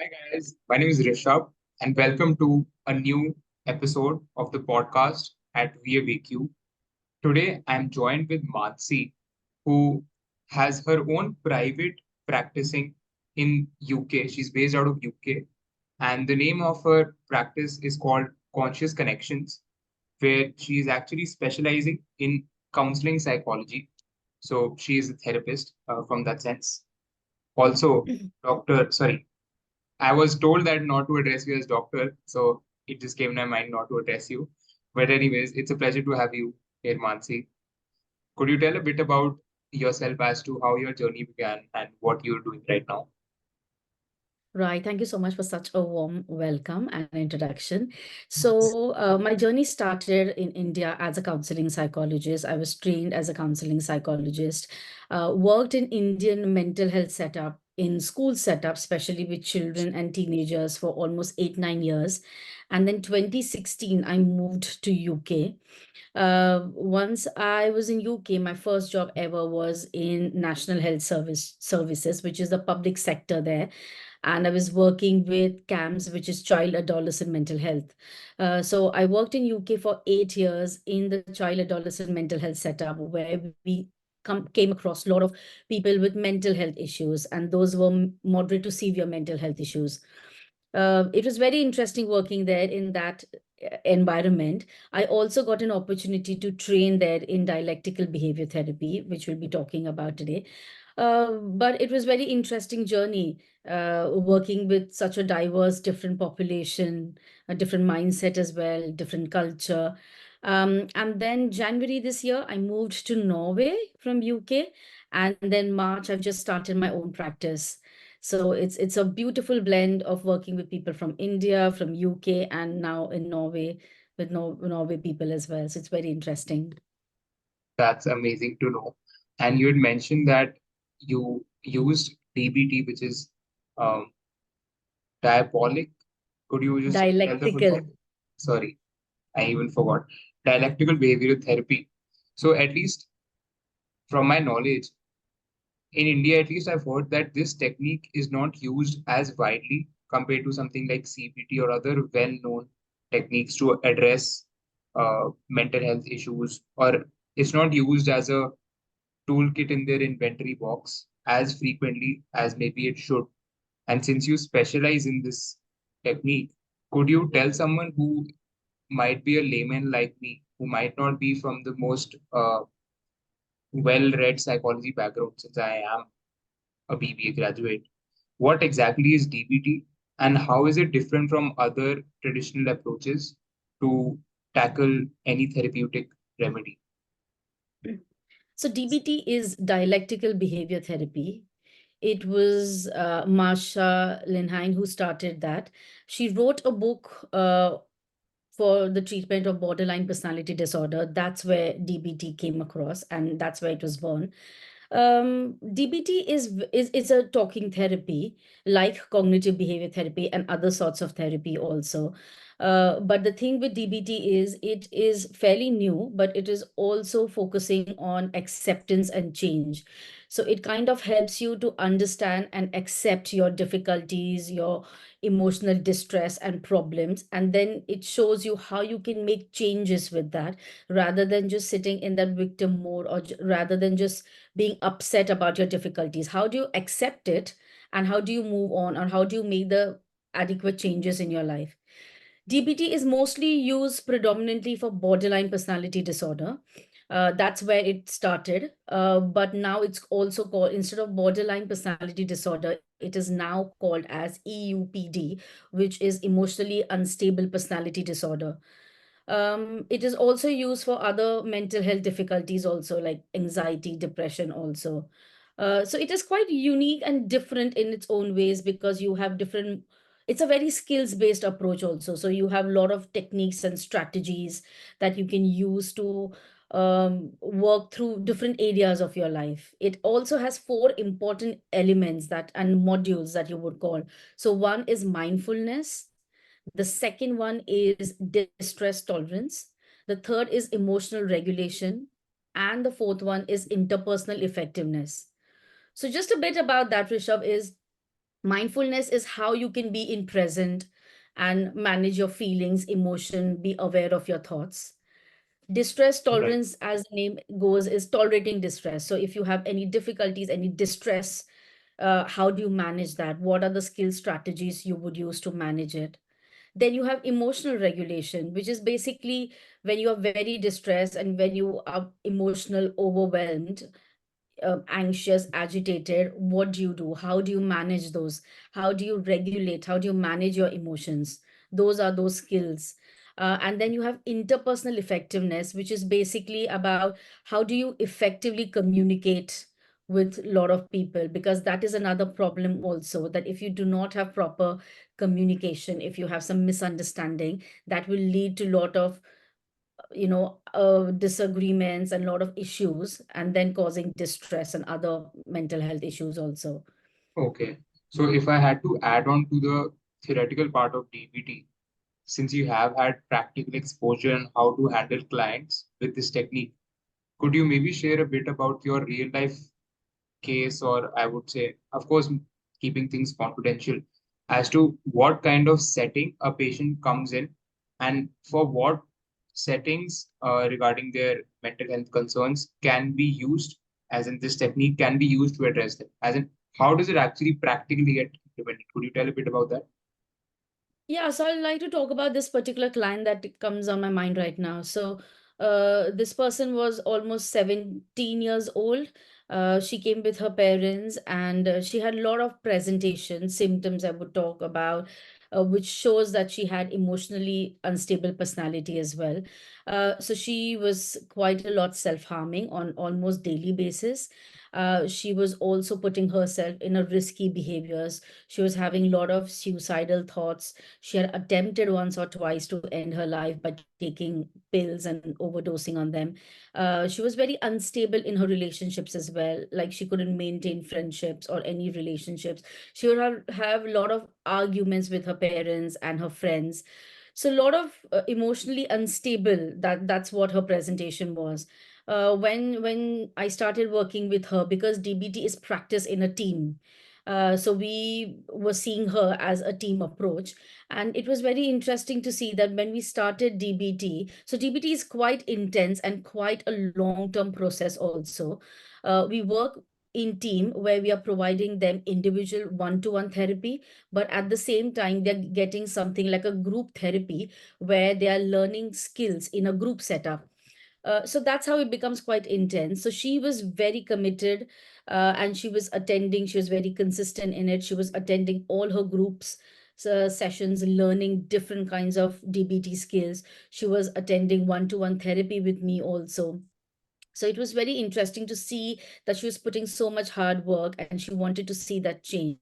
Hi guys, my name is Rishabh and welcome to a new episode of the podcast at We Avec U. Today I'm joined with Mansee, who has her own private practicing in UK. She's based out of UK and the name of her practice is called Conscious Connections, where she is actually specializing in counseling psychology. So she is a therapist from that sense. Also, I was told that not to address you as doctor, so it just came to my mind not to address you. But anyways, it's a pleasure to have you here, Mansi. Could you tell a bit about yourself as to how your journey began and what you're doing right now? Right. Thank you so much for such a warm welcome and introduction. So, my journey started in India as a counseling psychologist. I was trained as a counseling psychologist, worked in Indian mental health setup, in school setup, especially with children and teenagers for almost 8, 9 years. And then 2016, I moved to UK. Once I was in UK, my first job ever was in National Health Services, which is the public sector there, and I was working with CAMS, which is child adolescent mental health. So I worked in UK for 8 years in the child adolescent mental health setup, where we came across a lot of people with mental health issues, and those were moderate to severe mental health issues. It was very interesting working there in that environment. I also got an opportunity to train there in dialectical behavior therapy, which we'll be talking about today. But it was very interesting journey working with such a diverse, different population, a different mindset as well, different culture. And then January this year, I moved to Norway from UK, and then March, I've just started my own practice. So it's a beautiful blend of working with people from India, from UK, and now in Norway with Norway people as well. So it's very interesting. That's amazing to know. And you had mentioned that you used DBT, which is um, diabolic. Could you just tell the full Dialectical. form? Sorry, I even forgot. Dialectical behavioral therapy. So at least from my knowledge, in India, at least I've heard that this technique is not used as widely compared to something like CBT or other well-known techniques to address mental health issues, or it's not used as a toolkit in their inventory box as frequently as maybe it should. And since you specialize in this technique, could you tell someone who might be a layman like me, who might not be from the most well-read psychology background, since I am a BBA graduate, what exactly is DBT and how is it different from other traditional approaches to tackle any therapeutic remedy? So DBT is dialectical behavior therapy. It was Marsha Linhine who started that. She wrote a book for the treatment of borderline personality disorder. That's where DBT came across, and that's where it was born. DBT is a talking therapy, like cognitive behavior therapy and other sorts of therapy also. But the thing with DBT is it is fairly new, but it is also focusing on acceptance and change. So it kind of helps you to understand and accept your difficulties, your emotional distress and problems, and then it shows you how you can make changes with that, rather than just sitting in that victim mode, or rather than just being upset about your difficulties. How do you accept it, and how do you move on, or how do you make the adequate changes in your life? DBT is mostly used predominantly for borderline personality disorder. That's where it started. But now it's also called, instead of borderline personality disorder, it is now called as EUPD, which is emotionally unstable personality disorder. It is also used for other mental health difficulties, also like anxiety, depression, also. So it is quite unique and different in its own ways, because you have different, it's a very skills based approach also. So you have a lot of techniques and strategies that you can use to work through different areas of your life. It also has four important elements that and modules that you would call. So one is mindfulness. The second one is distress tolerance. The third is emotional regulation. And the fourth one is interpersonal effectiveness. So just a bit about that, Rishabh, is Mindfulness is how you can be in present and manage your feelings, emotion, be aware of your thoughts. Distress Right. tolerance, as the name goes, is tolerating distress. So if you have any difficulties, any distress, how do you manage that? What are the skill strategies you would use to manage it? Then you have emotional regulation, which is basically when you are very distressed and when you are emotional, overwhelmed, anxious, agitated, what do you do? How do you manage those? How do you regulate? How do you manage your emotions? Those are those skills. And then you have interpersonal effectiveness, which is basically about how do you effectively communicate with a lot of people, because that is another problem also, that if you do not have proper communication, if you have some misunderstanding, that will lead to a lot of disagreements and a lot of issues, and then causing distress and other mental health issues also. Okay. So if I had to add on to the theoretical part of DBT, since you have had practical exposure on how to handle clients with this technique, could you maybe share a bit about your real life case, or I would say, of course, keeping things confidential, as to what kind of setting a patient comes in and for what settings regarding their mental health concerns can be used, as in this technique can be used to address them, as in how does it actually practically get implemented? Could you tell a bit about that? Yeah, so I'd like to talk about this particular client that comes on my mind right now. So, this person was almost 17 years old. She came with her parents, and she had a lot of presentation symptoms I would talk about, which shows that she had emotionally unstable personality as well. So she was quite a lot self-harming on almost daily basis. She was also putting herself in a risky behaviors. She was having a lot of suicidal thoughts. She had attempted once or twice to end her life by taking pills and overdosing on them. She was very unstable in her relationships as well. Like she couldn't maintain friendships or any relationships. She would have a lot of arguments with her parents and her friends. So a lot of emotionally unstable. That's what her presentation was. When I started working with her, because DBT is practiced in a team. So we were seeing her as a team approach, and it was very interesting to see that when we started DBT, so DBT is quite intense and quite a long-term process also. We work in team where we are providing them individual one-to-one therapy, but at the same time they're getting something like a group therapy where they are learning skills in a group setup. So that's how it becomes quite intense. So she was very committed, and she was attending, she was very consistent in it. She was attending all her groups sessions, learning different kinds of DBT skills. She was attending one-to-one therapy with me also. So it was very interesting to see that she was putting so much hard work and she wanted to see that change.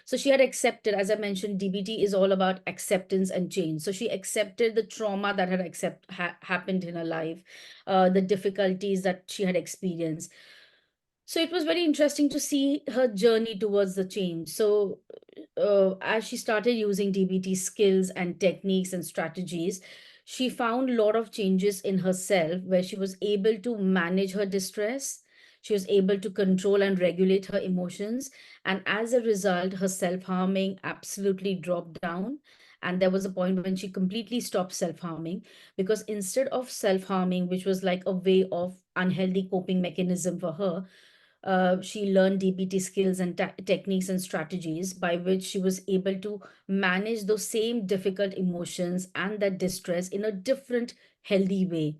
So she had accepted, as I mentioned, DBT is all about acceptance and change. So she accepted the trauma that had happened in her life, the difficulties that she had experienced. So it was very interesting to see her journey towards the change. So as she started using DBT skills and techniques and strategies, she found a lot of changes in herself where she was able to manage her distress. She was able to control and regulate her emotions. And as a result, her self harming absolutely dropped down. And there was a point when she completely stopped self harming, because instead of self harming, which was like a way of unhealthy coping mechanism for her, she learned DBT skills and techniques and strategies by which she was able to manage those same difficult emotions and that distress in a different, healthy way.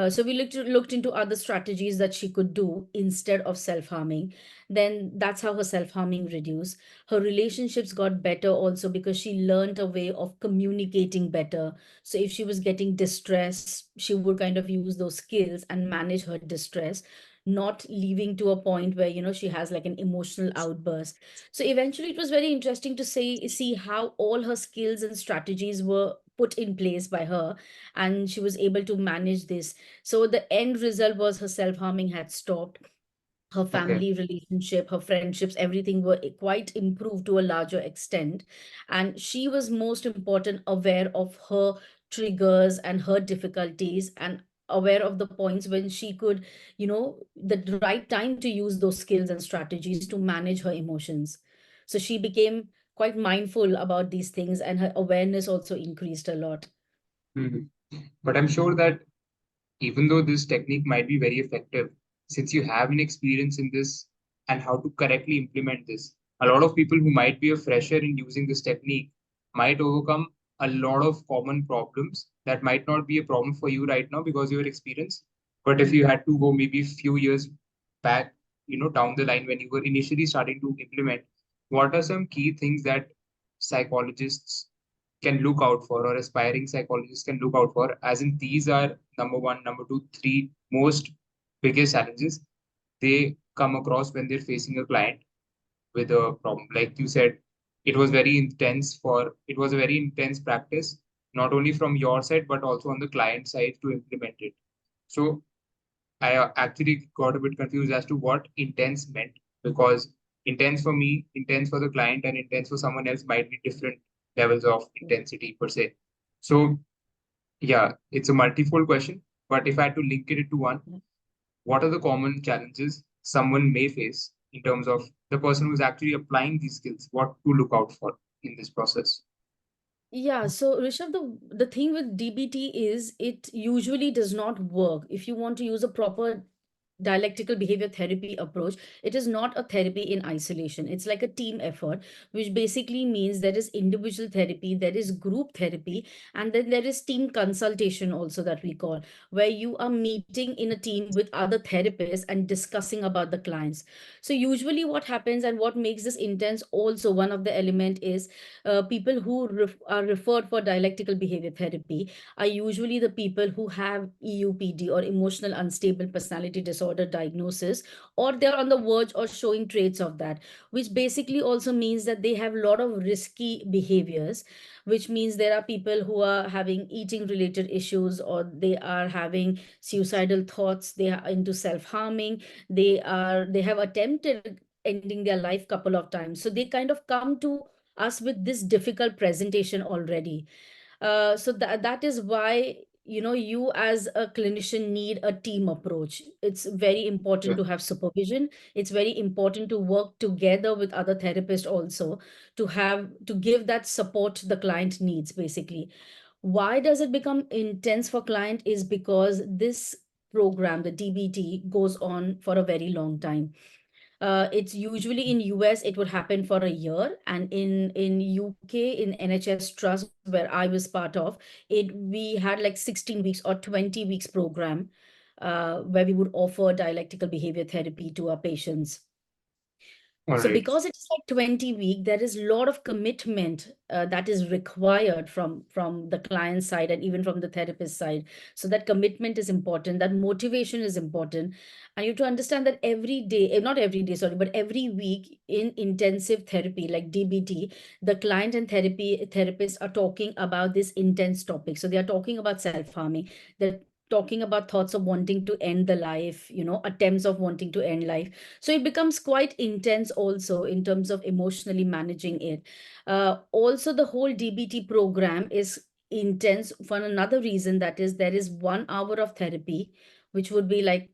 So we looked into other strategies that she could do instead of self-harming. Then that's how her self-harming reduced. Her relationships got better also because she learned a way of communicating better. So if she was getting distressed, she would kind of use those skills and manage her distress, not leaving to a point where she has like an emotional outburst. So eventually it was very interesting to see how all her skills and strategies were put in place by her, and she was able to manage this. So the end result was her self-harming had stopped. Her Okay. family relationship, her friendships, everything were quite improved to a larger extent. And she was most important aware of her triggers and her difficulties, and aware of the points when she could, the right time to use those skills and strategies to manage her emotions. So she became quite mindful about these things, and her awareness also increased a lot. Mhm. But I'm sure that even though this technique might be very effective, since you have an experience in this and how to correctly implement this, a lot of people who might be a fresher in using this technique might overcome a lot of common problems that might not be a problem for you right now because of your experience. But if you had to go maybe a few years back, down the line when you were initially starting to implement, what are some key things that psychologists can look out for or aspiring psychologists can look out for, as in these are number one, number two, three most biggest challenges they come across when they're facing a client with a problem. Like you said, it was a very intense practice, not only from your side but also on the client side to implement it. So I actually got a bit confused as to what intense meant, because intense for me, intense for the client, and intense for someone else might be different levels of intensity per se. So, yeah, it's a multifold question, but if I had to link it to one, what are the common challenges someone may face in terms of the person who's actually applying these skills, what to look out for in this process? Yeah, so Rishabh, the thing with DBT is it usually does not work. If you want to use a proper dialectical behavior therapy approach, it is not a therapy in isolation. It's like a team effort, which basically means there is individual therapy, there is group therapy, and then there is team consultation also, that we call, where you are meeting in a team with other therapists and discussing about the clients. So usually what happens and what makes this intense also, one of the element is people who are referred for dialectical behavior therapy are usually the people who have EUPD, or emotional unstable personality disorder diagnosis, or they're on the verge or showing traits of that, which basically also means that they have a lot of risky behaviors, which means there are people who are having eating related issues, or they are having suicidal thoughts, they are into self-harming, they have attempted ending their life couple of times. So they kind of come to us with this difficult presentation already. So that is why, you as a clinician need a team approach. It's very important Yeah. to have supervision. It's very important to work together with other therapists also, to give that support the client needs, basically. Why does it become intense for client is because this program, the DBT, goes on for a very long time. It's usually in US, it would happen for a year, and in UK, in NHS Trust, where I was part of it, we had like 16 weeks or 20 weeks program, where we would offer dialectical behavior therapy to our patients. All So right. because it's like 20 week, there is a lot of commitment that is required from the client side and even from the therapist side. So that commitment is important, that motivation is important. And you have to understand that every day, not every day, sorry, but every week in intensive therapy like DBT, the client and therapists are talking about this intense topic. So they are talking about self-harming. They're talking about thoughts of wanting to end the life, attempts of wanting to end life. So it becomes quite intense also in terms of emotionally managing it. Also, the whole DBT program is intense for another reason, that is, there is 1 hour of therapy, which would be like,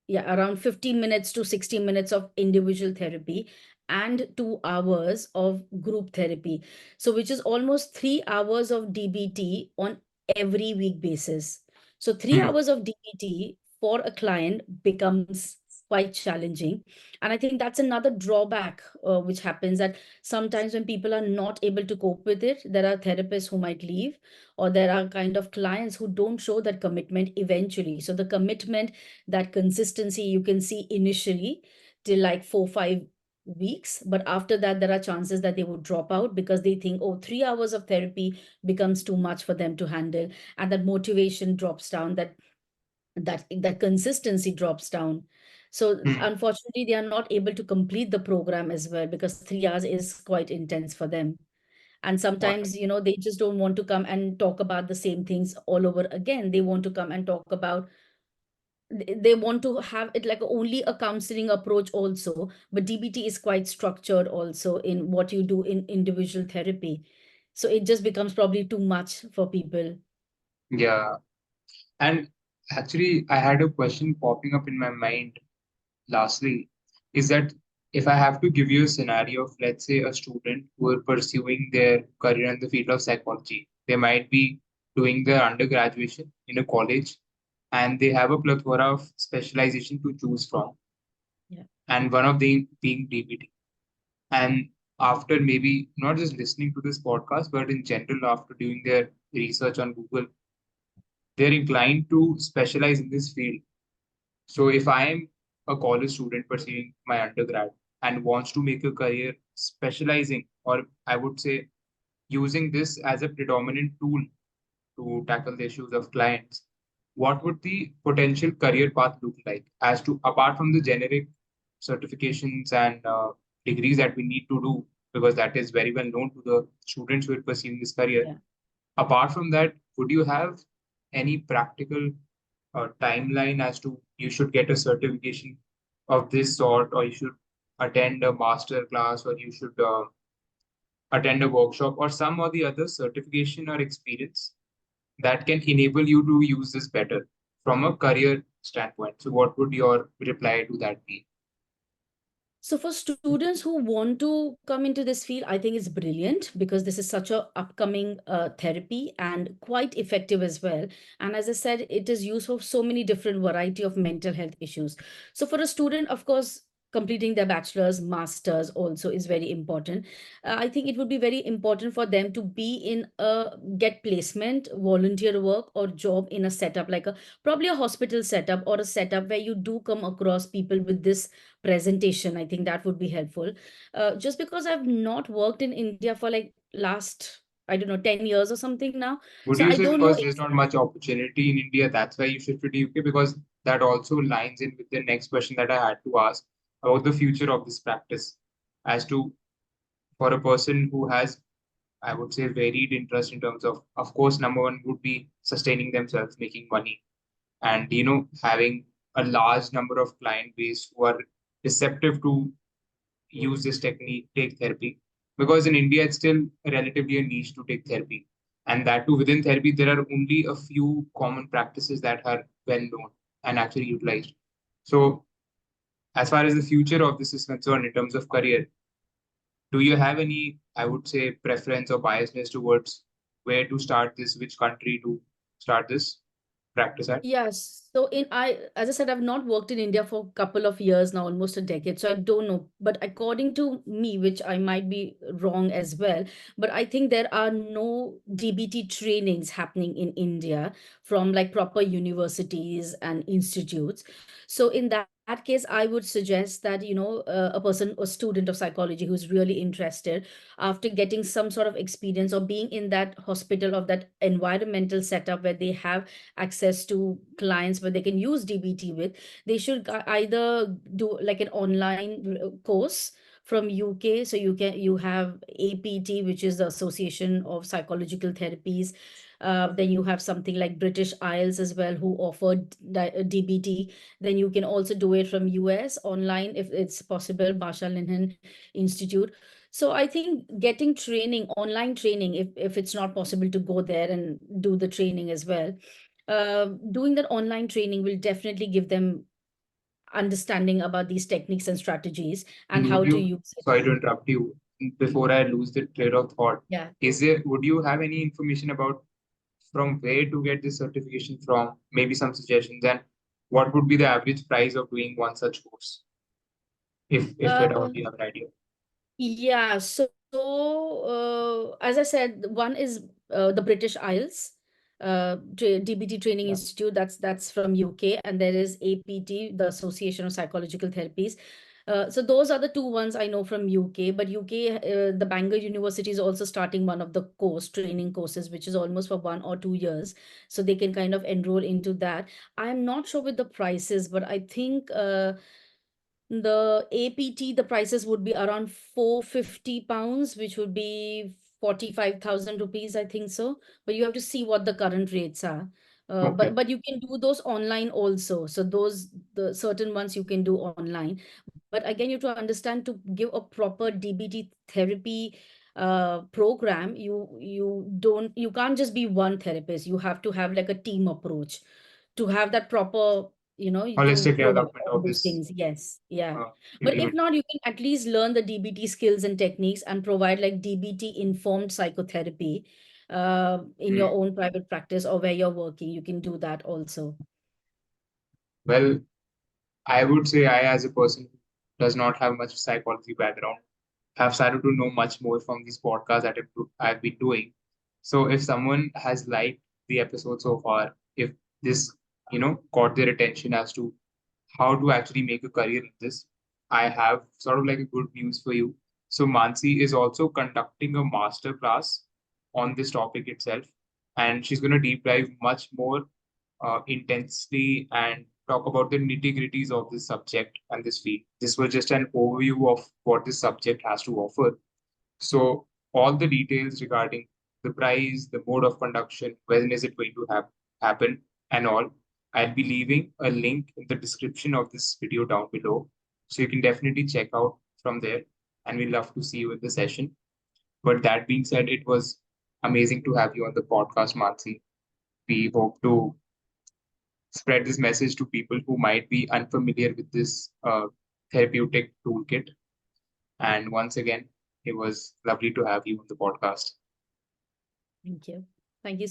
yeah, around 15 minutes to 60 minutes of individual therapy, and 2 hours of group therapy. So, which is almost 3 hours of DBT on every week basis. So, three Hmm. hours of DBT for a client becomes quite challenging. And I think that's another drawback, which happens, that sometimes when people are not able to cope with it, there are therapists who might leave, or there are kind of clients who don't show that commitment eventually. So, the commitment, that consistency you can see initially till like 4 5 weeks, but after that there are chances that they would drop out because they think, oh, 3 hours of therapy becomes too much for them to handle, and that motivation drops down, that consistency drops down. So Hmm. unfortunately they are not able to complete the program as well, because 3 hours is quite intense for them. And All right. sometimes, they just don't want to come and talk about the same things all over again. They want to come and talk about, they want to have it like only a counseling approach also, but DBT is quite structured also in what you do in individual therapy. So it just becomes probably too much for people. Yeah. And actually, I had a question popping up in my mind lastly, is that if I have to give you a scenario of, let's say, a student who are pursuing their career in the field of psychology, they might be doing their undergraduation in a college and they have a plethora of specialization to choose from, Yeah. and one of them being DBT. And after maybe not just listening to this podcast, but in general, after doing their research on Google, they're inclined to specialize in this field. So if I am a college student pursuing my undergrad and wants to make a career specializing, or I would say using this as a predominant tool to tackle the issues of clients, what would the potential career path look like as to apart from the generic certifications and degrees that we need to do, because that is very well known to the students who are pursuing this career. Yeah. Apart from that, would you have any practical timeline as to you should get a certification of this sort, or you should attend a master class, or you should attend a workshop, or some or the other certification or experience that can enable you to use this better from a career standpoint? So, what would your reply to that be? So for students who want to come into this field, I think it's brilliant because this is such a upcoming therapy and quite effective as well. And as I said, it is used for so many different variety of mental health issues. So for a student, of course, completing their bachelor's, master's also is very important. I think it would be very important for them to be in a get placement, volunteer work or job in a setup like a probably a hospital setup or a setup where you do come across people with this presentation. I think that would be helpful. Just because I've not worked in India for like last, I don't know, 10 years or something now, Would so you I say don't know because if there's not much opportunity in India, that's why you shifted to UK? Because that also lines in with the next question that I had to ask about the future of this practice, as to for a person who has, I would say, varied interest in terms of course, number one would be sustaining themselves, making money, and having a large number of client base who are receptive to use this technique, take therapy. Because in India, it's still relatively a niche to take therapy. And that too, within therapy, there are only a few common practices that are well known and actually utilized. So, as far as the future of this is concerned, in terms of career, do you have any, I would say, preference or biasness towards where to start this, which country to start this practice at? Yes. So as I said, I've not worked in India for a couple of years now, almost a decade. So I don't know. But according to me, which I might be wrong as well, but I think there are no DBT trainings happening in India from like proper universities and institutes. So in that case, I would suggest that, a person, a student of psychology who's really interested, after getting some sort of experience or being in that hospital of that environmental setup where they have access to clients where they can use DBT with, they should either do like an online course from UK. So you have APT, which is the Association of Psychological Therapies. Then you have something like British IELTS as well, who offered DBT. Then you can also do it from US online if it's possible, Marshall Linhan Institute. So I think getting training, online training, if it's not possible to go there and do the training as well, doing that online training will definitely give them understanding about these techniques and strategies and And would how to you, use it. sorry to interrupt you, before I lose the trail of thought, Yeah. would you have any information about from where to get this certification from, maybe some suggestions, and what would be the average price of doing one such course, if at all Uh, you have an idea? yeah. So, as I said, one is the British IELTS, DBT Training Yeah. Institute. That's from UK, and there is APT, the Association of Psychological Therapies. So those are the two ones I know from UK. But UK, the Bangor University is also starting one of the training courses, which is almost for 1 or 2 years. So they can kind of enroll into that. I'm not sure with the prices, but I think the APT, the prices would be around £450, which would be 45,000 rupees, I think so. But you have to see what the current rates are. But Okay. but you can do those online also. So those the certain ones you can do online. But again, you have to understand, to give a proper DBT therapy program, you can't just be one therapist. You have to have like a team approach to have that proper to Holistic provide development all of those this things. Yes, yeah. But if implement. not, you can at least learn the DBT skills and techniques and provide like DBT informed psychotherapy in Hmm. your own private practice or where you're working. You can do that also. Well, I would say I, as a person who does not have much psychology background, have started to know much more from these podcasts that I've been doing. So if someone has liked the episode so far, if this, caught their attention as to how to actually make a career in this, I have sort of like a good news for you. So Mansi is also conducting a master class on this topic itself, and she's going to deep dive much more intensely and talk about the nitty-gritties of this subject and this field. This was just an overview of what this subject has to offer. So all the details regarding the price, the mode of conduction, when is it going to happen, and all, I'll be leaving a link in the description of this video down below. So you can definitely check out from there, and we'd love to see you in the session. But that being said, it was amazing to have you on the podcast, Mansi. We hope to spread this message to people who might be unfamiliar with this therapeutic toolkit. And once again, it was lovely to have you on the podcast. Thank you. Thank you